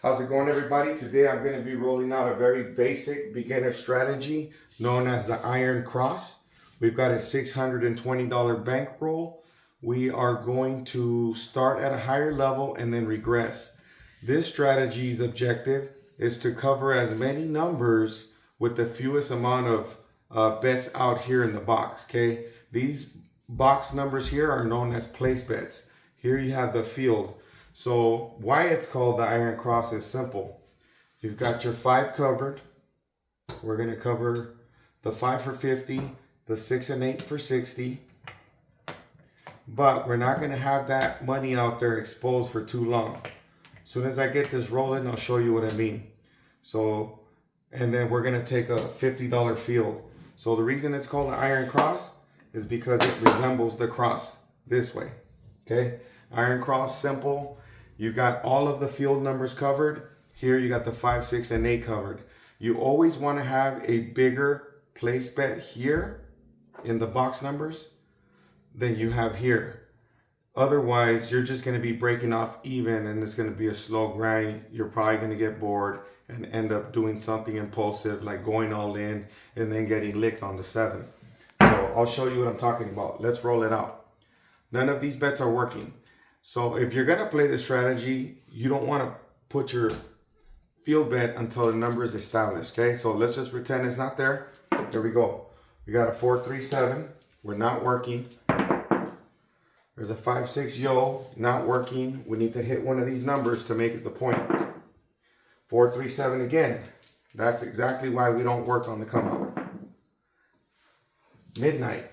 How's it going, everybody? Today I'm going to be rolling out a very basic beginner strategy known as the Iron Cross. We've got a $620 bankroll. We are going to start at a higher level and then regress. This strategy's objective is to cover as many numbers with the fewest amount of bets out here in the box, okay? These box numbers here are known as place bets. Here you have the field. So why it's called the Iron Cross is simple. You've got your 5 covered. We're going to cover the 5 for 50, the 6 and 8 for 60. But we're not going to have that money out there exposed for too long. As soon as I get this rolling, I'll show you what I mean. So, and then we're going to take a $50 field. So the reason it's called the Iron Cross is because it resembles the cross this way. Okay? Iron Cross, simple. You got all of the field numbers covered. Here you got the 5, 6, and 8 covered. You always want to have a bigger place bet here in the box numbers than you have here. Otherwise, you're just going to be breaking off even and it's going to be a slow grind. You're probably going to get bored and end up doing something impulsive like going all in and then getting licked on the 7. So I'll show you what I'm talking about. Let's roll it out. None of these bets are working. So if you're going to play this strategy, you don't want to put your field bet until the number is established. Okay, so let's just pretend it's not there. Here we go. We got a 4, 3, 7. We're not working. There's a 5, 6 yo, not working. We need to hit one of these numbers to make it the point. 4, 3, 7 again. That's exactly why we don't work on the come out. Midnight.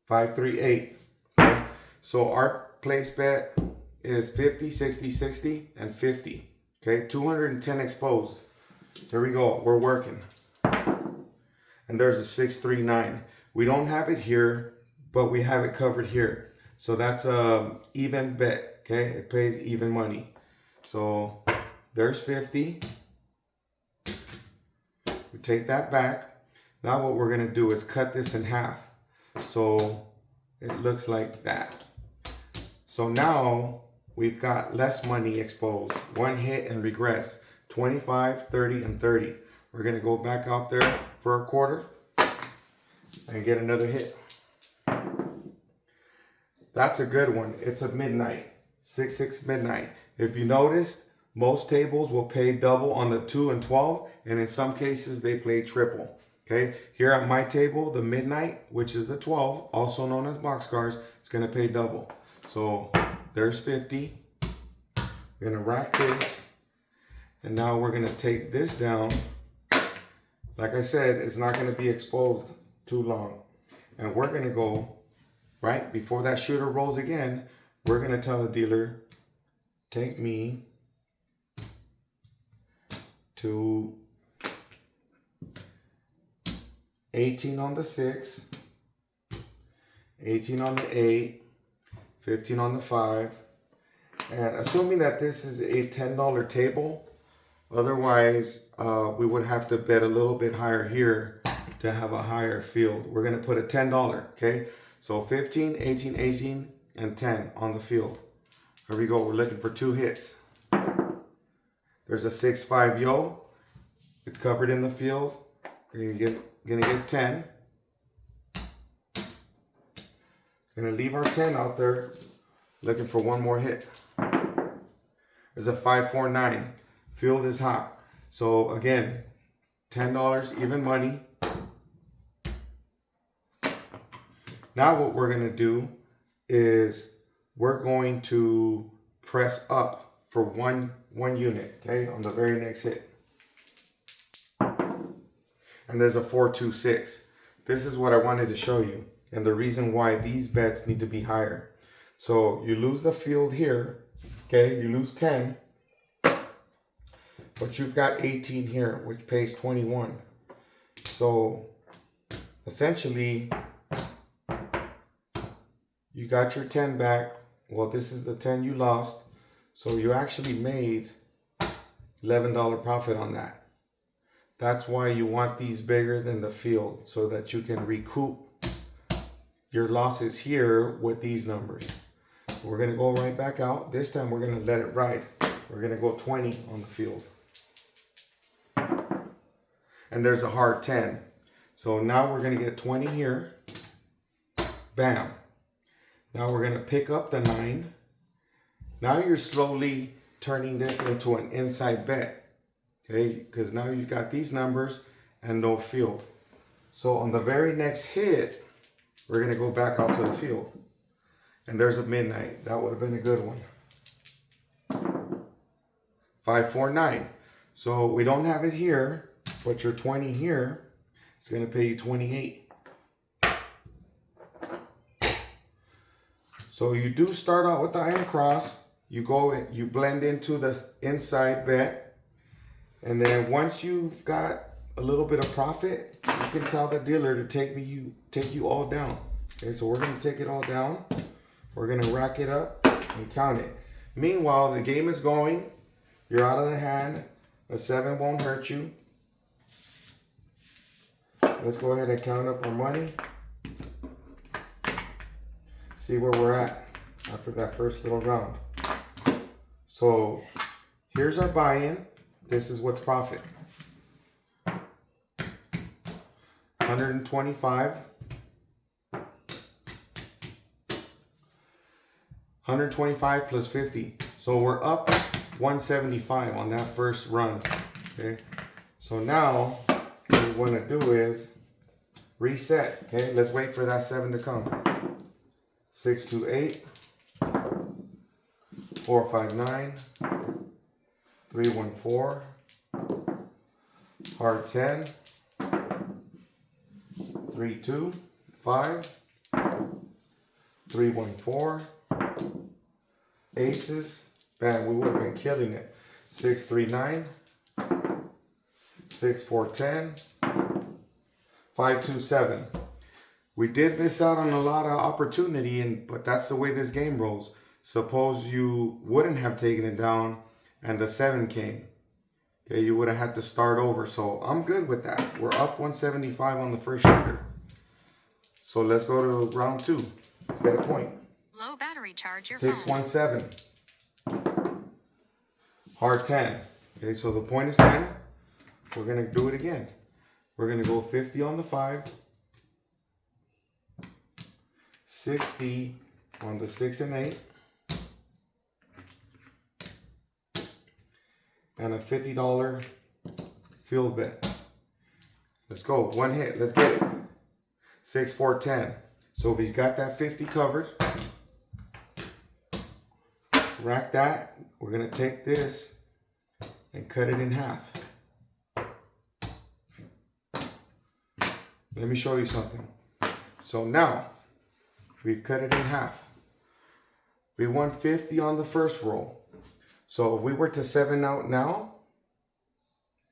5, 3, 8. Okay. So our place bet is 50, 60, 60, and 50. Okay, 210 exposed. There we go. We're working. And there's a 6, 3, 9. We don't have it here, but we have it covered here. So that's a even bet. Okay, it pays even money. So there's 50. We take that back. Now what we're gonna do is cut this in half. So it looks like that. So now we've got less money exposed. One hit and regress. 25, 30, and 30. We're gonna go back out there for a quarter and get another hit. That's a good one. It's a midnight. 6, 6 midnight. If you noticed, most tables will pay double on the 2 and 12, and in some cases they play triple. Okay, here at my table, the midnight, which is the 12, also known as boxcars, is going to pay double. So there's 50. We're going to rack this. And now we're going to take this down. Like I said, it's not going to be exposed too long. And we're going to go, right, before that shooter rolls again, we're going to tell the dealer, take me to 18 on the 6, 18 on the 8, 15 on the 5, and assuming that this is a $10 table, otherwise we would have to bet a little bit higher here to have a higher field. We're going to put a $10, okay? So 15, 18, 18, and 10 on the field. Here we go. We're looking for 2 hits. There's a 6, 5 yo. It's covered in the field. We're gonna get 10. Gonna leave our 10 out there. Looking for one more hit. There's a 5, 4, 9. Field is hot. So again, $10 even money. Now what we're gonna do is we're going to press up for one unit, okay, on the very next hit. And there's a 4, 2, 6. This is what I wanted to show you, and the reason why these bets need to be higher. So you lose the field here, okay, you lose 10, but you've got 18 here, which pays 21. So essentially, you got your 10 back. Well, this is the 10 you lost. So you actually made $11 profit on that. That's why you want these bigger than the field, so that you can recoup your losses here with these numbers. We're gonna go right back out. This time we're gonna let it ride. We're gonna go 20 on the field. And there's a hard 10. So now we're gonna get 20 here. Bam. Now we're gonna pick up the 9. Now you're slowly turning this into an inside bet. Okay, because now you've got these numbers and no field. So on the very next hit, we're gonna go back out to the field. And there's a midnight. That would have been a good one. 549. So we don't have it here, but your 20 here is going to pay you 28. So you do start out with the iron cross. You go, you blend into the inside bet. And then once you've got a little bit of profit, you can tell the dealer to take you all down. Okay, so we're going to take it all down. We're going to rack it up and count it. Meanwhile, the game is going. You're out of the hand. A 7 won't hurt you. Let's go ahead and count up our money. See where we're at after that first little round. So here's our buy-in. This is what's profit. 125. 125 plus 50. So we're up 175 on that first run. Okay. So now what we want to do is reset. Okay. Let's wait for that 7 to come. 628. 459. 314. Hard 10. 325. 314. Aces. Bam, we would have been killing it. 639. 6410. 527. We did miss out on a lot of opportunity, but that's the way this game rolls. Suppose you wouldn't have taken it down and the 7 came. Okay, you would have had to start over. So I'm good with that. We're up 175 on the first shooter. So let's go to round 2. Let's get a point. Low battery charge your 617. Hard 10. Okay, so the point is 10. We're going to do it again. We're going to go 50 on the 5. 60 on the 6 and 8. And a $50 field bet. Let's go. One hit. Let's get it. 6, 4, 10. So we got that 50 covered. Rack that. We're going to take this and cut it in half. Let me show you something. So now we've cut it in half. We won 50 on the first roll. So if we were to 7 out now,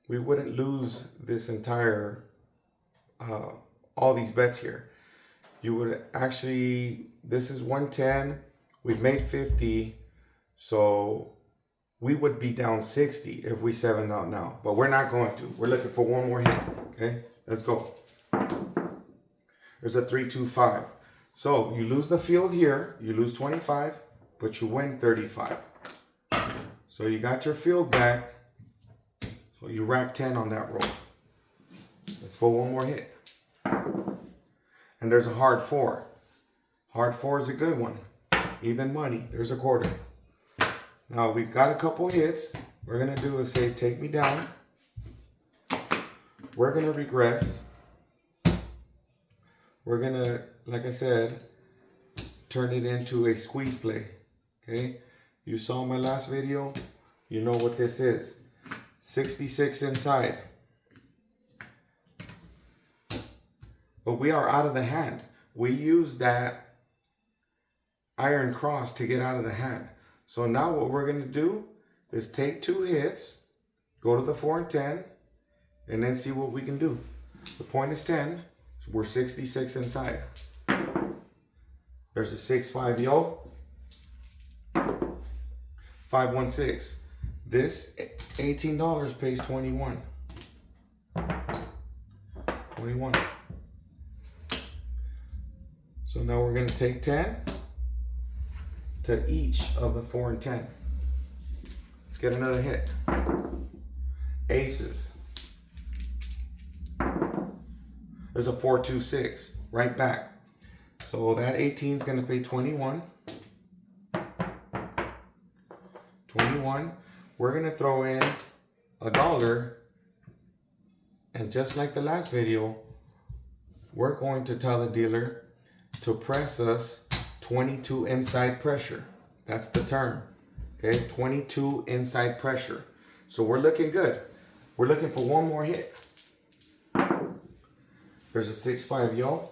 we wouldn't lose this entire, all these bets here. You would actually, this is 110. We've made 50. So we would be down 60 if we 7 out now. But we're not going to. We're looking for one more hit. Okay, let's go. There's a 3-2-5. So you lose the field here. You lose 25, but you win 35. So you got your field back. So you rack 10 on that roll. Let's go one more hit. And there's a hard 4. Hard 4 is a good one. Even money. There's a quarter. Now we've got a couple hits. We're going to do is say, take me down. We're going to regress. We're going to, like I said, turn it into a squeeze play. Okay. You saw my last video. You know what this is. 66 inside. But we are out of the hand. We use that iron cross to get out of the hand. So now what we're going to do is take 2 hits, go to the 4 and 10, and then see what we can do. The point is 10. So we're 66 inside. There's a 6-5 yo. 516. This $18 pays 21. 21. So now we're going to take 10. to each of the 4 and 10. Let's get another hit. Aces. There's a 4, 2, 6 right back. So that 18 is going to pay 21. 21. We're going to throw in $1. And just like the last video, we're going to tell the dealer to press us 22 inside pressure. That's the term. Okay, 22 inside pressure. So we're looking good. We're looking for one more hit. There's a 6-5 yo.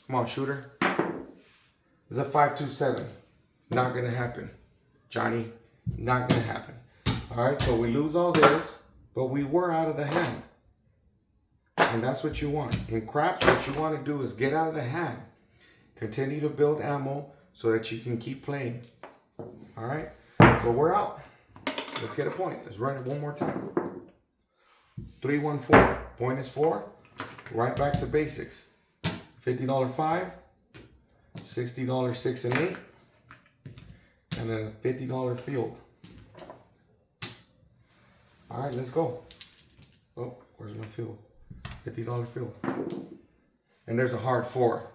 Come on, shooter. There's a 5-2-7. Not gonna happen. Johnny, not gonna happen. All right, so we lose all this, but we were out of the hand. And that's what you want. In craps, what you want to do is get out of the hand. Continue to build ammo so that you can keep playing. All right, so we're out. Let's get a point. Let's run it one more time. 3, 1, 4. Point is 4. Right back to basics. $50 5. $60 6 and 8. And then a $50 field. All right, let's go. Oh, where's my field? $50 field. And there's a hard 4.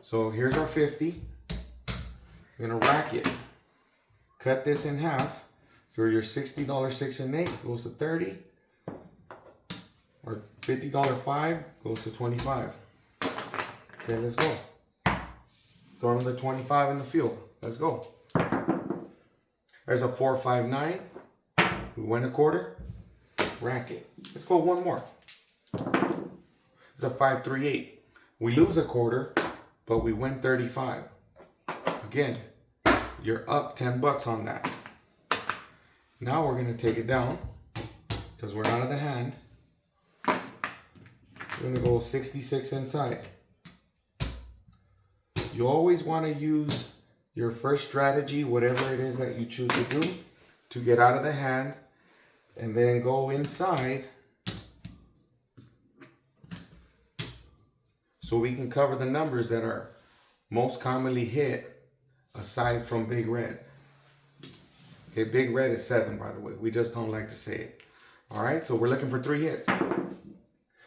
So here's our 50. We're gonna rack it. Cut this in half. So your $60 6 and 8 goes to 30. Or $50 5 goes to 25. Okay, let's go. Throw another 25 in the field. Let's go. There's a 4, 5, 9. We win a quarter. Rack it. Let's go one more. It's a 5, 3, 8. We lose a quarter, but we win 35. Again, you're up $10 on that. Now we're gonna take it down because we're out of the hand. We're gonna go 66 inside. You always want to use your first strategy, whatever it is that you choose to do, to get out of the hand, and then go inside so we can cover the numbers that are most commonly hit aside from Big Red. Okay, Big Red is 7, by the way. We just don't like to say it. All right, so we're looking for 3 hits.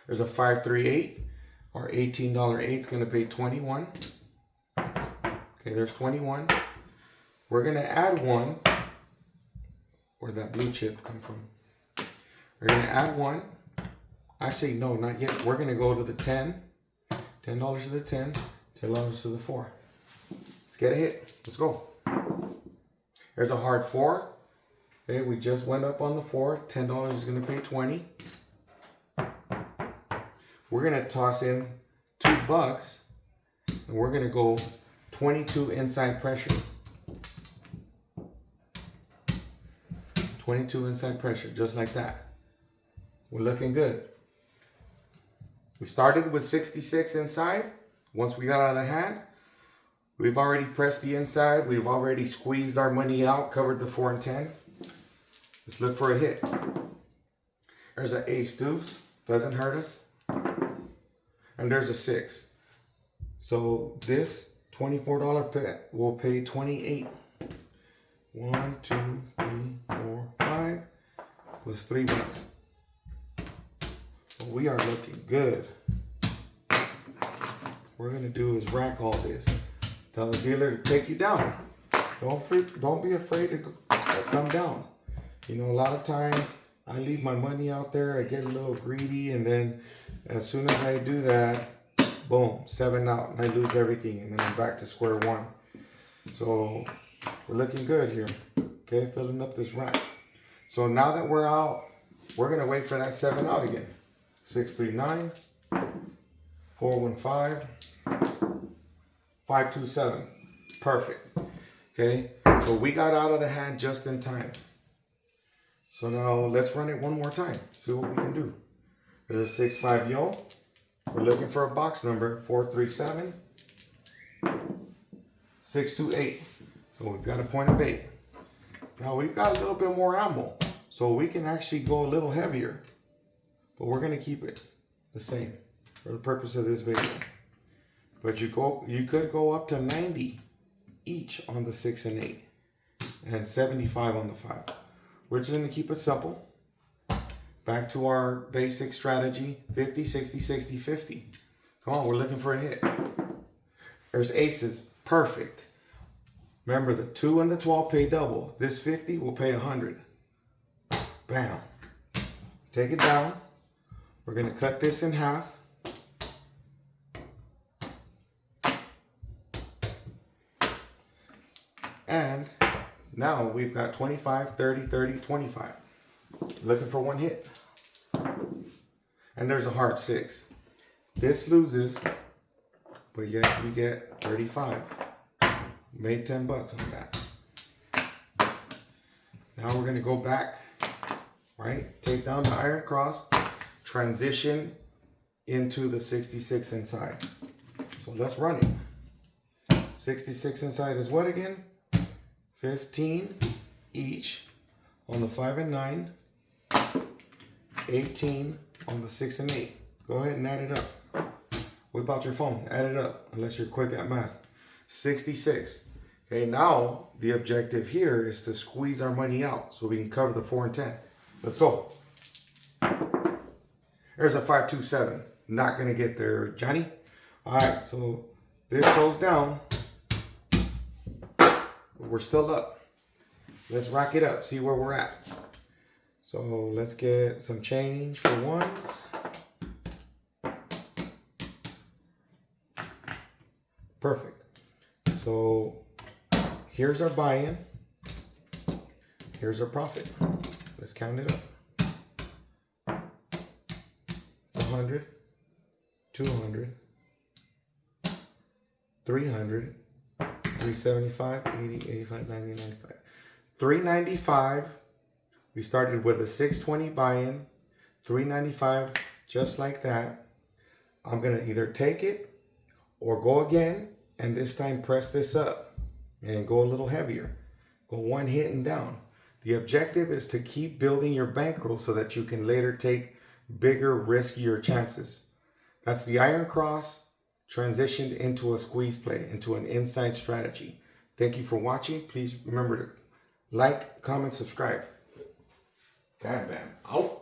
There's a 5, 3, 8. Our $18 8 is going to pay 21. Okay, there's 21. We're going to add 1. Where'd that blue chip come from? We're going to add 1. Actually, no, not yet. We're going to go to the 10. $10 to the 10. $10 to the 4. Let's get a hit. Let's go. There's a hard 4. Okay, we just went up on the 4. $10 is going to pay 20. We're going to toss in $2. And we're going to go 22 inside pressure. 22 inside pressure, just like that. We're looking good. We started with 66 inside. Once we got out of the hand, we've already pressed the inside. We've already squeezed our money out, covered the 4 and 10. Let's look for a hit. There's an ace deuce, doesn't hurt us. And there's a 6. So this $24 pet will pay 28. 1, 2, 3, 4, 5 plus $3. So we are looking good. What we're gonna do is rack all this. Tell the dealer to take you down. Don't be afraid to come down. You know, a lot of times I leave my money out there. I get a little greedy, and then as soon as I do that, boom, 7 out, and I lose everything, and then I'm back to square one. So we're looking good here. Okay, filling up this rack. So now that we're out, we're gonna wait for that 7 out again. 6, 3, 9, 4, 1, 5, 5, 2, 7. Perfect. Okay, so we got out of the hand just in time. So now let's run it one more time. See what we can do. There's a 6, 5 yo. We're looking for a box number 4, 3, 7, 6, 2, 8. So we've got a point of 8. Now we've got a little bit more ammo, so we can actually go a little heavier, but we're gonna keep it the same for the purpose of this video. But you could go up to 90 each on the 6 and 8. and 75 on the 5. We're just going to keep it simple. Back to our basic strategy, 50, 60, 60, 50. Come on, we're looking for a hit. There's aces, perfect. Remember, the 2 and the 12 pay double. This 50 will pay 100. Bam. Take it down. We're going to cut this in half. And now we've got 25, 30, 30, 25. Looking for one hit. And there's a hard 6. This loses, but yet you get 35. Made 10 bucks on that. Now we're going to go back, right? Take down the iron cross, transition into the 66 inside. So let's run it. 66 inside is what again? 15 each on the 5 and 9. 18 on the 6 and 8. Go ahead and add it up. Whip out your phone. Add it up, unless you're quick at math. 66. Okay, now the objective here is to squeeze our money out so we can cover the 4 and 10. Let's go. There's a 5, 2, 7. Not going to get there, Johnny. All right, so this goes down. We're still up. Let's rack it up, see where we're at. So let's get some change for ones. Perfect. So here's our buy-in. Here's our profit. Let's count it up. It's 100, 200, 300, 375, 80, 85, 90, 95. 395. We started with a 620 buy-in, 395, just like that. I'm going to either take it or go again, and this time press this up and go a little heavier. Go one hit and down. The objective is to keep building your bankroll so that you can later take bigger, riskier chances. That's the iron cross transitioned into a squeeze play, into an inside strategy. Thank you for watching. Please remember to like, comment, subscribe. Bam, bam. Out.